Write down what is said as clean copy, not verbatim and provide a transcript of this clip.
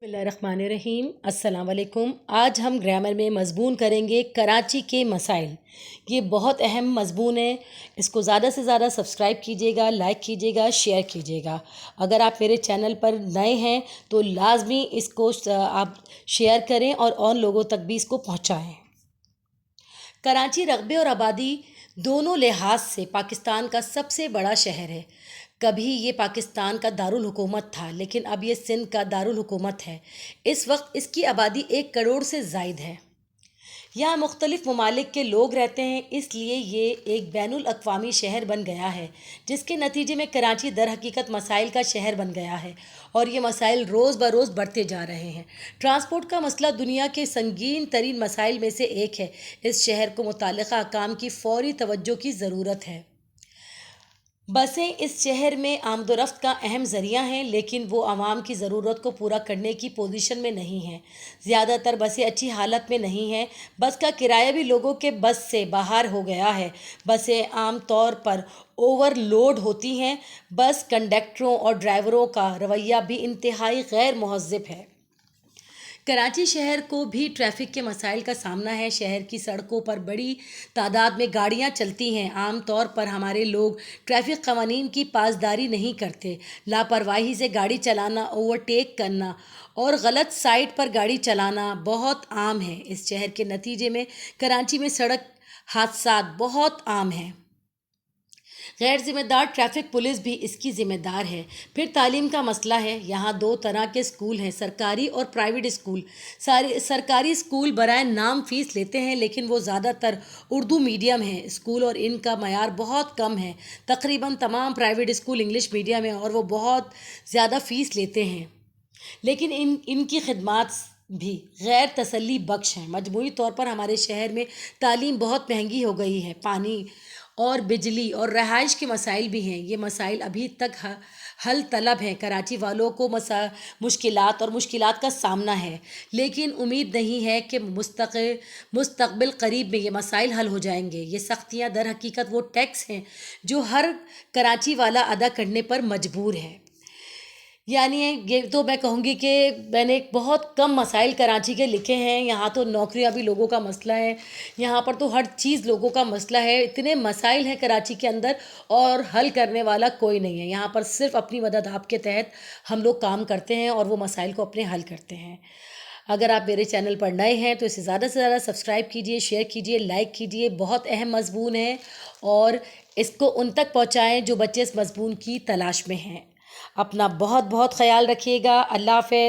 बिस्मिल्लाहिर्रहमानिर्रहीम। अस्सलाम वालेकुम। आज हम ग्रामर में मज़मून करेंगे कराची के मसाइल। ये बहुत अहम मज़मून है। इसको ज़्यादा से ज़्यादा सब्सक्राइब कीजिएगा, लाइक कीजिएगा, शेयर कीजिएगा। अगर आप मेरे चैनल पर नए हैं तो लाजमी इसको आप शेयर करें और लोगों तक भी इसको पहुंचाएं। कराची रकबे और आबादी दोनों लिहाज से पाकिस्तान का सबसे बड़ा शहर है। कभी ये पाकिस्तान का दारुल हुकूमत था, लेकिन अब ये सिंध का दारुल हुकूमत है। इस वक्त इसकी आबादी 1 करोड़ से ज़ायद है। यहाँ मुख्तलिफ़ ममालिक के लोग रहते हैं, इसलिए ये एक बैनुल अक़वामी शहर बन गया है, जिसके नतीजे में कराची दर हकीकत मसाइल का शहर बन गया है और ये मसाइल रोज़ बरोज़ बढ़ते जा रहे हैं। ट्रांसपोर्ट का मसला दुनिया के संगीन तरीन मसाइल में से एक है। इस शहर को मुताल्लिक़ा अहकाम की फ़ौरी तवज्जो की ज़रूरत है। बसें इस शहर में आमदोरफ्त का अहम ज़रिया हैं, लेकिन वो आवाम की ज़रूरत को पूरा करने की पोजीशन में नहीं हैं। ज़्यादातर बसें अच्छी हालत में नहीं हैं। बस का किराया भी लोगों के बस से बाहर हो गया है। बसें आम तौर पर ओवरलोड होती हैं। बस कंडक्टरों और ड्राइवरों का रवैया भी इंतहाई गैर मुहज़्ज़ब है। कराची शहर को भी ट्रैफिक के मसाइल का सामना है। शहर की सड़कों पर बड़ी तादाद में गाड़ियां चलती हैं। आम तौर पर हमारे लोग ट्रैफिक क़वानीन की पासदारी नहीं करते। लापरवाही से गाड़ी चलाना, ओवरटेक करना और गलत साइड पर गाड़ी चलाना बहुत आम है। इस शहर के नतीजे में कराची में सड़क हादसा बहुत आम हैं। गैर ज़िम्मेदार ट्रैफिक पुलिस भी इसकी ज़िम्मेदार है। फिर तालीम का मसला है। यहाँ 2 तरह के स्कूल हैं, सरकारी और प्राइवेट स्कूल। सरकारी स्कूल बराए नाम फ़ीस लेते हैं, लेकिन वो ज़्यादातर उर्दू मीडियम हैं स्कूल और इनका मयार बहुत कम है। तकरीबन तमाम प्राइवेट स्कूल इंग्लिश मीडियम हैं और वो बहुत ज़्यादा फ़ीस लेते हैं, लेकिन इनकी खिदमात भी गैर तसल्ली बख्श हैं। मजमूई तौर पर हमारे शहर में तालीम बहुत महंगी हो गई है। पानी और बिजली और रहाइश के मसाइल भी हैं। ये मसाइल अभी तक हल तलब हैं। कराची वालों को मुश्किलात का सामना है, लेकिन उम्मीद नहीं है कि मुस्तक़बिल करीब में ये मसाइल हल हो जाएंगे। ये सख्तियाँ दर हकीकत वो टैक्स हैं जो हर कराची वाला अदा करने पर मजबूर है। यानी ये तो मैं कहूँगी कि मैंने बहुत कम मसाइल कराची के लिखे हैं। यहाँ तो नौकरियाँ भी लोगों का मसला है। यहाँ पर तो हर चीज़ लोगों का मसला है। इतने मसाइल हैं कराची के अंदर और हल करने वाला कोई नहीं है। यहाँ पर सिर्फ अपनी मदद आप के तहत हम लोग काम करते हैं और वो मसाइल को अपने हल करते हैं। अगर आप मेरे चैनल पर नए हैं तो इसे ज़्यादा से ज़्यादा सब्सक्राइब कीजिए, शेयर कीजिए, लाइक कीजिए। बहुत अहम मज़मून है और इसको उन तक पहुँचाएँ जो बच्चे इस मज़मून की तलाश में हैं। अपना बहुत बहुत ख्याल रखिएगा। अल्लाह हाफ़िज़।